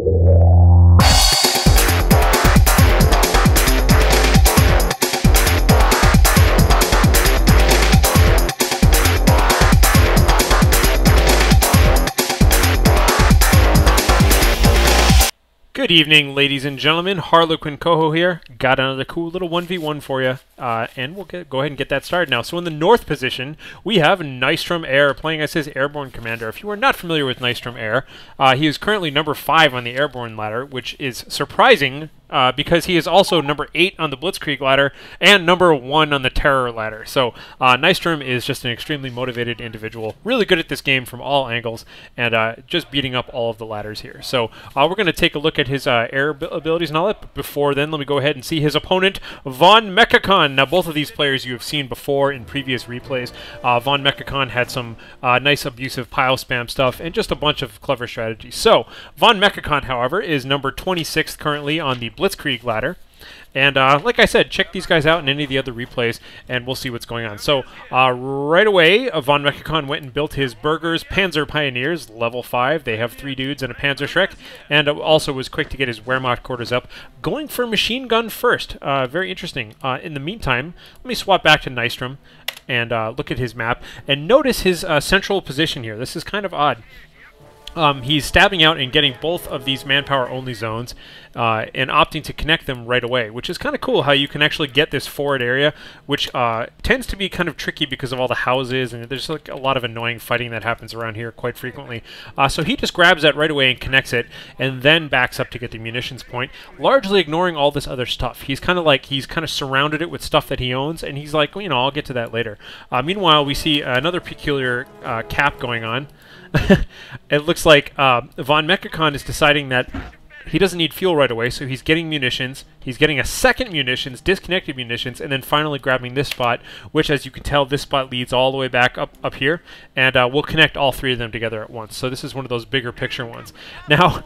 Good evening, ladies and gentlemen. HarlequinCoHO here. Got another cool little 1v1 for you, and we'll go ahead and get that started now. So in the north position, we have nystromAir playing as his airborne commander. If you are not familiar with nystromAir, he is currently number 5 on the airborne ladder, which is surprising because he is also number 8 on the Blitzkrieg ladder and number 1 on the Terror ladder. So Nystrom is just an extremely motivated individual, really good at this game from all angles, and just beating up all of the ladders here. So we're going to take a look at his air abilities and all that. But before then, let me go ahead and see his opponent, VonMechakon. Now, both of these players you have seen before in previous replays. VonMechakon had some nice abusive pile spam stuff and just a bunch of clever strategies. So VonMechakon, however, is number 26th currently on the Blitzkrieg ladder. And like I said, check these guys out in any of the other replays, and we'll see what's going on. So right away, VonMechakon went and built his Burgers Panzer Pioneers, level 5. They have 3 dudes and a Panzerschreck, and also was quick to get his Wehrmacht quarters up, going for machine gun first. Very interesting. In the meantime, let me swap back to Nystrom and look at his map, and notice his central position here. This is kind of odd. He's stabbing out and getting both of these manpower-only zones and opting to connect them right away, which is kind of cool how you can actually get this forward area, which tends to be kind of tricky because of all the houses, and there's like a lot of annoying fighting that happens around here quite frequently. So he just grabs that right away and connects it, and then backs up to get the munitions point, largely ignoring all this other stuff. He's kind of surrounded it with stuff that he owns, and he's like, well, you know, I'll get to that later. Meanwhile, we see another peculiar cap going on. It looks like VonMechakon is deciding that he doesn't need fuel right away, so he's getting munitions. He's getting a second munitions, disconnected munitions, and then finally grabbing this spot, which, as you can tell, this spot leads all the way back up here, and we'll connect all 3 of them together at once. So this is one of those bigger picture ones. Now,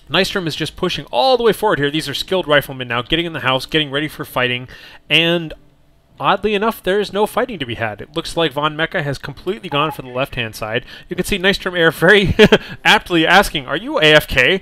Nystrom is just pushing all the way forward here. These are skilled riflemen now, getting in the house, getting ready for fighting, and oddly enough, there is no fighting to be had. It looks like VonMecha has completely gone for the left-hand side. You can see nystromAir very aptly asking, "Are you AFK?"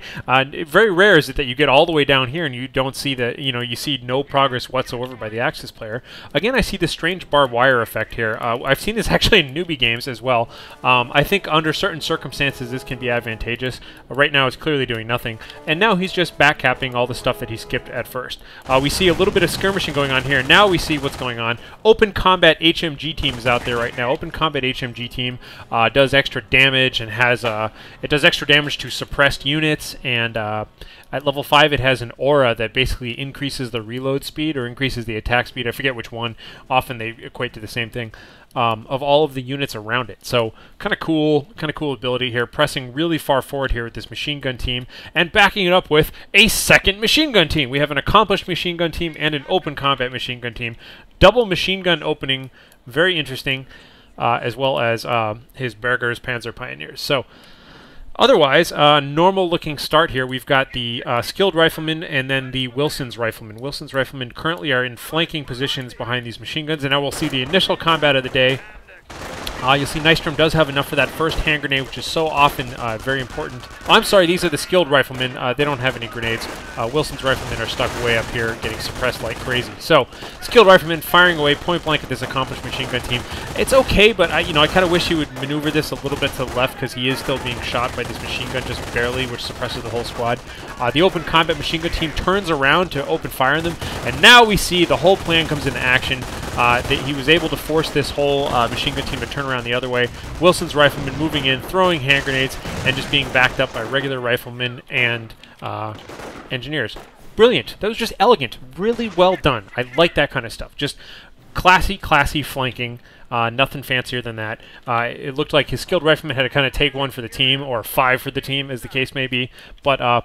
Very rare is it that you get all the way down here and you don't see the, you see no progress whatsoever by the Axis player. Again, I see this strange barbed wire effect here. I've seen this actually in newbie games as well. I think under certain circumstances this can be advantageous. Right now it's clearly doing nothing. And now he's just backcapping all the stuff that he skipped at first. We see a little bit of skirmishing going on here. Now we see what's going on. Open Combat HMG Team is out there right now. Open Combat HMG Team does extra damage and has it does extra damage to suppressed units, and at level 5 it has an aura that basically increases the reload speed or increases the attack speed. I forget which one. Often they equate to the same thing. Of all of the units around it. So kind of cool ability here, pressing really far forward here with this machine gun team and backing it up with a second machine gun team. We have an accomplished machine gun team and an open combat machine gun team. Double machine gun opening, very interesting, as well as his Burgers Panzer Pioneers. So otherwise, normal looking start here. We've got the skilled riflemen and then the Wilson's riflemen. Wilson's riflemen currently are in flanking positions behind these machine guns, and now we'll see the initial combat of the day. You'll see Nystrom does have enough for that first hand grenade, which is so often very important. Oh, I'm sorry, these are the skilled riflemen. They don't have any grenades. Wilson's riflemen are stuck way up here, getting suppressed like crazy. So, skilled riflemen firing away point blank at this accomplished machine gun team. It's okay, but I kind of wish he would maneuver this a little bit to the left because he is still being shot by this machine gun just barely, which suppresses the whole squad. The open combat machine gun team turns around to open fire on them, and now we see the whole plan comes into action. That he was able to force this whole machine gun team to turn around the other way. Wilson's riflemen moving in, throwing hand grenades, and just being backed up by regular riflemen and engineers. Brilliant. That was just elegant. Really well done. I like that kind of stuff. Just classy flanking. Nothing fancier than that. It looked like his skilled rifleman had to kind of take one for the team, or 5 for the team, as the case may be. But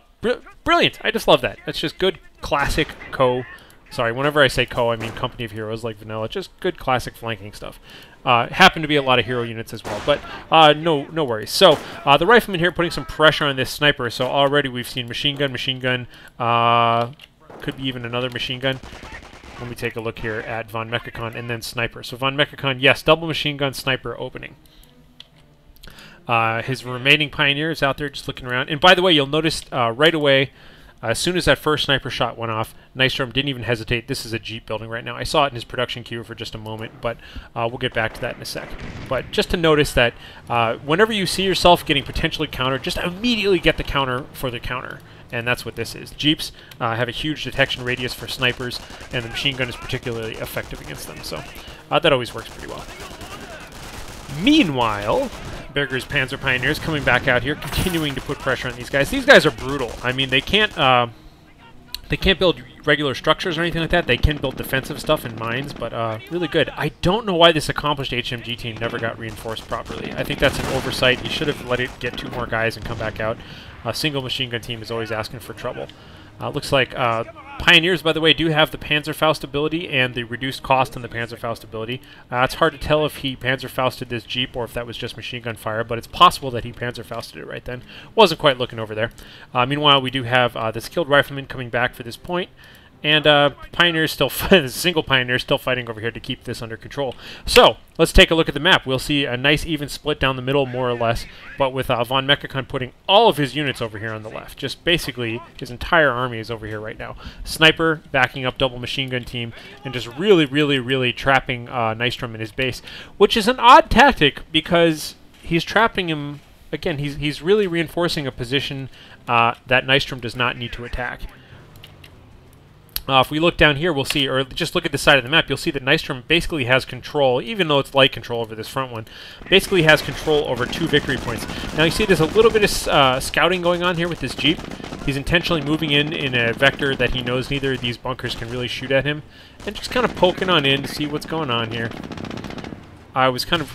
brilliant. I just love that. That's just good classic Co. Sorry, whenever I say Co, I mean Company of Heroes like vanilla. Just good classic flanking stuff. Happen to be a lot of hero units as well, but no worries. So the rifleman here putting some pressure on this sniper. So already we've seen machine gun, could be even another machine gun. Let me take a look here at VonMechakon and then sniper. So VonMechakon, yes, double machine gun sniper opening. His remaining Pioneer is out there just looking around. And by the way, you'll notice right away, as soon as that first sniper shot went off, Nystrom didn't even hesitate. This is a Jeep building right now. I saw it in his production queue for just a moment, but we'll get back to that in a sec. But just to notice that whenever you see yourself getting potentially countered, just immediately get the counter for the counter. And that's what this is. Jeeps have a huge detection radius for snipers, and the machine gun is particularly effective against them. So that always works pretty well. Meanwhile, Berger's Panzer Pioneers coming back out here, continuing to put pressure on these guys. These guys are brutal. I mean, they can't build regular structures or anything like that. They can build defensive stuff and mines, but really good. I don't know why this accomplished HMG team never got reinforced properly. I think that's an oversight. You should have let it get 2 more guys and come back out. A single machine gun team is always asking for trouble. Looks like Pioneers, by the way, do have the Panzerfaust ability and the reduced cost on the Panzerfaust ability. It's hard to tell if he Panzerfausted this Jeep or if that was just machine gun fire, but it's possible that he Panzerfausted it right then. Wasn't quite looking over there. Meanwhile, we do have the skilled rifleman coming back for this point. And Pioneer's still single Pioneer still fighting over here to keep this under control. So let's take a look at the map. We'll see a nice even split down the middle, more or less, but with VonMechakon putting all of his units over here on the left. Just basically his entire army is over here right now. Sniper backing up double machine gun team, and just really trapping Nystrom in his base, which is an odd tactic because he's trapping him. Again, he's really reinforcing a position that Nystrom does not need to attack. If we look down here, we'll see, or just look at the side of the map, you'll see that Nystrom basically has control, even though it's light control over this front one, basically has control over 2 victory points. Now you see there's a little bit of scouting going on here with this Jeep. He's intentionally moving in a vector that he knows neither of these bunkers can really shoot at him, and just kind of poking on in to see what's going on here. I was kind of...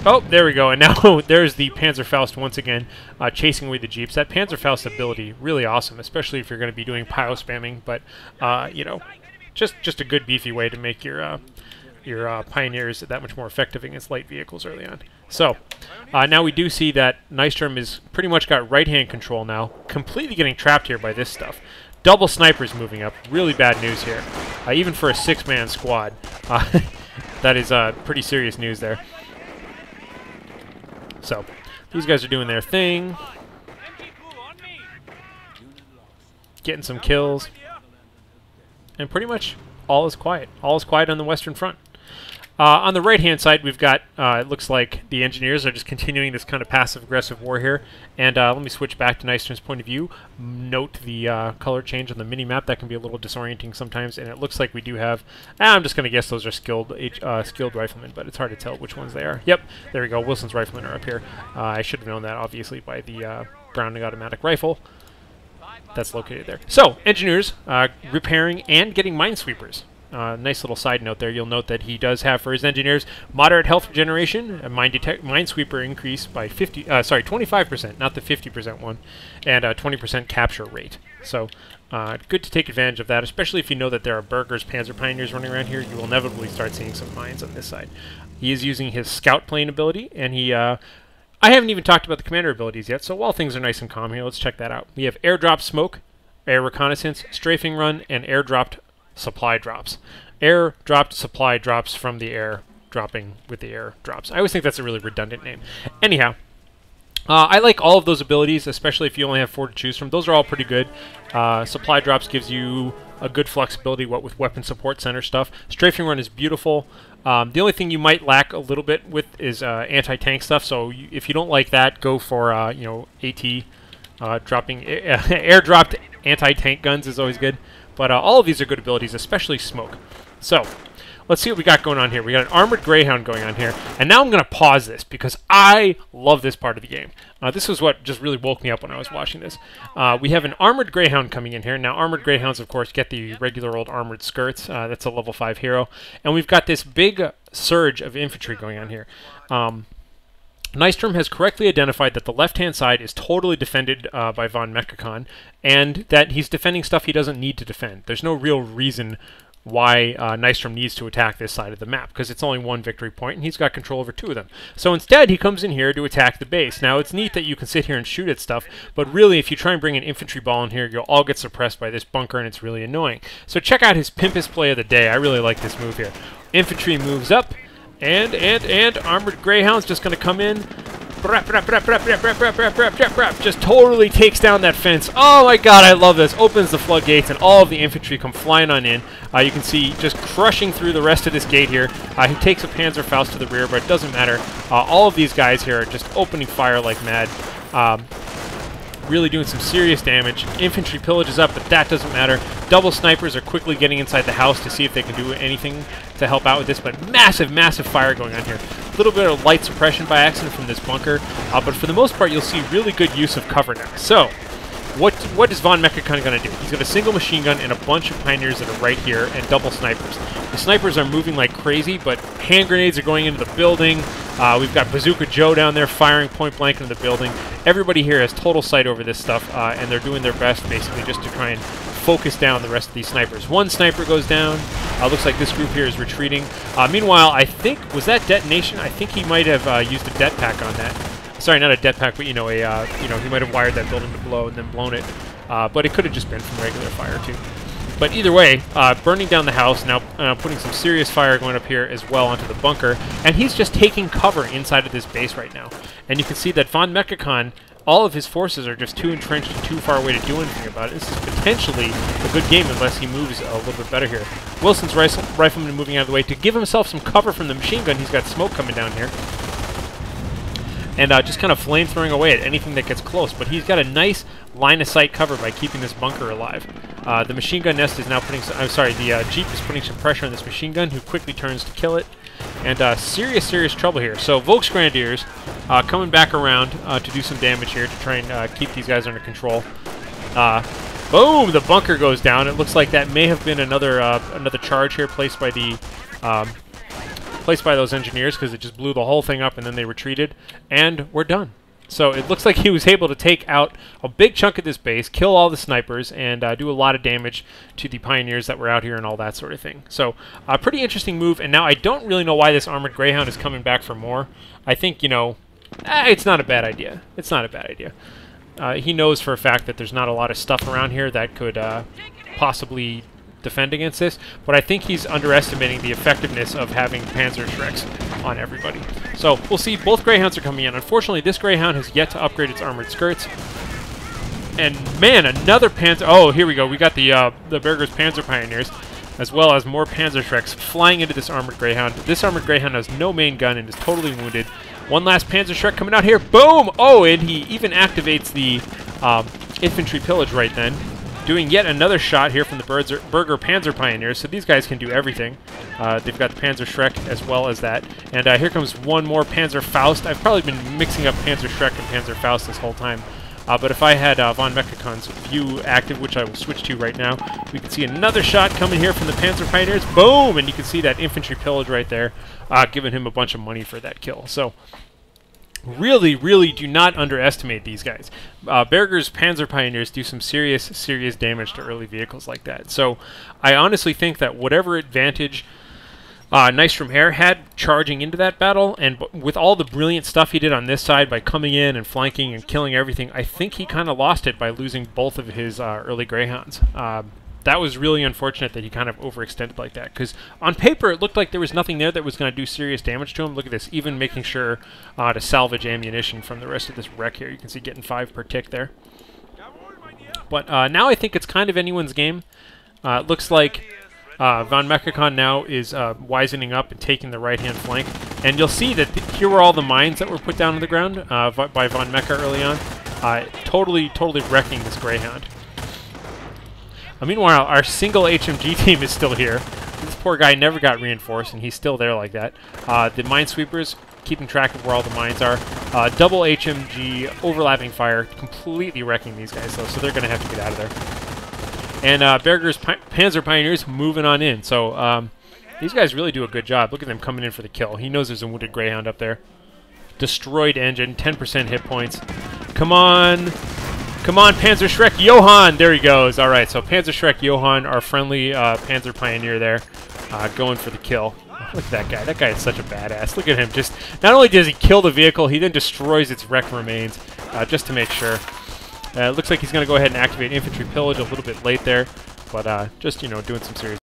Oh, there we go, and now there's the Panzerfaust once again, chasing away the Jeeps. That Panzerfaust ability, really awesome, especially if you're going to be doing pyro spamming, but, you know, just a good beefy way to make your Pioneers that much more effective against light vehicles early on. So, now we do see that Nystrom is pretty much got right-hand control now, completely getting trapped here by this stuff. Double snipers moving up, really bad news here, even for a 6-man squad. That is pretty serious news there. So, these guys are doing their thing. Getting some kills. And pretty much all is quiet. All is quiet on the Western Front. On the right-hand side, we've got, it looks like the engineers are just continuing this kind of passive-aggressive war here. And let me switch back to Nystrom's point of view. Note the color change on the mini-map. That can be a little disorienting sometimes. And it looks like we do have, I'm just going to guess those are skilled riflemen, but it's hard to tell which ones they are. Yep, there we go. Wilson's riflemen are up here. I should have known that, obviously, by the Browning automatic rifle that's located there. So, engineers repairing and getting minesweepers. Nice little side note there. You'll note that he does have for his engineers moderate health regeneration, a minesweeper increase by 25%, not the 50% one, and a 20% capture rate. So good to take advantage of that, especially if you know that there are Berger's Panzer Pioneers running around here. You will inevitably start seeing some mines on this side. He is using his scout plane ability, and he I haven't even talked about the commander abilities yet, so while things are nice and calm here, let's check that out. We have airdrop smoke, air reconnaissance, strafing run, and airdropped supply drops. Air dropped supply drops from the air, dropping with the air drops. I always think that's a really redundant name. Anyhow, I like all of those abilities, especially if you only have 4 to choose from. Those are all pretty good. Supply drops gives you a good flexibility, what with weapon support center stuff. Strafing run is beautiful. The only thing you might lack a little bit with is anti-tank stuff. So if you don't like that, go for you know, AT dropping air-dropped anti-tank guns is always good. But all of these are good abilities, especially smoke. So, let's see what we got going on here. We got an armored Greyhound going on here. And now I'm going to pause this because I love this part of the game. This was what just really woke me up when I was watching this. We have an armored Greyhound coming in here. Now, armored Greyhounds, of course, get the regular old armored skirts. That's a level 5 hero. And we've got this big surge of infantry going on here. Nystrom has correctly identified that the left-hand side is totally defended by VonMechakon, and that he's defending stuff he doesn't need to defend. There's no real reason why Nystrom needs to attack this side of the map, because it's only 1 victory point, and he's got control over 2 of them. So instead, he comes in here to attack the base. Now, it's neat that you can sit here and shoot at stuff, but really, if you try and bring an infantry ball in here, you'll all get suppressed by this bunker, and it's really annoying. So check out his pimpest play of the day. I really like this move here. Infantry moves up, and armored Greyhound's just going to come in, Just totally takes down that fence. Oh my god, I love this. Opens the floodgates, and all of the infantry come flying on in. You can see just crushing through the rest of this gate here. He takes a Panzerfaust to the rear, but it doesn't matter. All of these guys here are just opening fire like mad. Really doing some serious damage. Infantry pillage is up, but that doesn't matter. Double snipers are quickly getting inside the house to see if they can do anything to help out with this, but massive, massive fire going on here. A little bit of light suppression by accident from this bunker, but for the most part, you'll see really good use of cover now. So, what is VonMechakon going to do? He's got a single machine gun and a bunch of pioneers that are right here, and double snipers. The snipers are moving like crazy, but hand grenades are going into the building. We've got Bazooka Joe down there firing point blank into the building. Everybody here has total sight over this stuff, and they're doing their best, basically, just to try and focus down the rest of these snipers. One sniper goes down. Looks like this group here is retreating. Meanwhile, I think, was that detonation? I think he might have used a det pack on that. Sorry, not a det pack, but he might have wired that building to blow and then blown it. But it could have just been from regular fire too. But either way, burning down the house, now putting some serious fire going up here as well onto the bunker, and he's just taking cover inside of this base right now. And you can see that VonMechakon, all of his forces are just too entrenched and too far away to do anything about it. This is potentially a good game unless he moves a little bit better here. Wilson's rifleman moving out of the way to give himself some cover from the machine gun. He's got smoke coming down here. And just kind of flame-throwing away at anything that gets close. But he's got a nice line-of-sight cover by keeping this bunker alive. The machine gun nest is now putting some... the Jeep is putting some pressure on this machine gun, who quickly turns to kill it. And serious, serious trouble here. So Volksgrenadiers coming back around to do some damage here to try and keep these guys under control. Boom! The bunker goes down. It looks like that may have been another charge here placed by the... placed by those engineers, because it just blew the whole thing up and then they retreated, and we're done. So it looks like he was able to take out a big chunk of this base, kill all the snipers, and do a lot of damage to the pioneers that were out here and all that sort of thing. So a pretty interesting move, and now I don't really know why this Armored Greyhound is coming back for more. I think, it's not a bad idea. It's not a bad idea. He knows for a fact that there's not a lot of stuff around here that could possibly defend against this, but I think he's underestimating the effectiveness of having Panzer Shreks on everybody. So we'll see. Both Greyhounds are coming in. Unfortunately, this Greyhound has yet to upgrade its armored skirts. And man, another Panzer... Oh, here we go. We got the Berger's Panzer Pioneers, as well as more Panzer Shreks flying into this Armored Greyhound. This Armored Greyhound has no main gun and is totally wounded. One last Panzer Shrek coming out here. Boom! Oh, and he even activates the infantry pillage right then, doing yet another shot here from the Berger Panzer Pioneers, so these guys can do everything. They've got the Panzer Shrek as well as that. And here comes one more Panzer Faust. I've probably been mixing up Panzer Shrek and Panzer Faust this whole time. But if I had VonMechakon's view active, which I will switch to right now, we can see another shot coming here from the Panzer Pioneers. Boom! And you can see that infantry pillage right there, giving him a bunch of money for that kill. So really, really do not underestimate these guys. Berger's Panzer Pioneers do some serious, serious damage to early vehicles like that. So I honestly think that whatever advantage nystromAir had charging into that battle, and with all the brilliant stuff he did on this side by coming in and flanking and killing everything, I think he kind of lost it by losing both of his early Greyhounds. That was really unfortunate that he kind of overextended like that, because on paper it looked like there was nothing there that was going to do serious damage to him. Look at this, even making sure to salvage ammunition from the rest of this wreck here. You can see getting 5 per tick there. But now I think it's kind of anyone's game. It looks like VonMechakon now is wisening up and taking the right-hand flank. And you'll see that here were all the mines that were put down on the ground by VonMecha early on. Totally wrecking this Greyhound. Meanwhile, our single HMG team is still here. This poor guy never got reinforced, and he's still there like that. The minesweepers keeping track of where all the mines are. Double HMG overlapping fire, completely wrecking these guys, though, so they're going to have to get out of there. And Berger's Panzer Pioneers moving on in. So these guys really do a good job. Look at them coming in for the kill. He knows there's a wounded Greyhound up there. Destroyed engine, 10% hit points. Come on. Come on, Panzer Shrek Johann! There he goes. All right, so Panzer Shrek Johann, our friendly Panzer Pioneer there, going for the kill. Look at that guy. That guy is such a badass. Look at him. Just not only does he kill the vehicle, he then destroys its wreck remains just to make sure. Looks like he's going to go ahead and activate infantry pillage a little bit late there, but just, doing some serious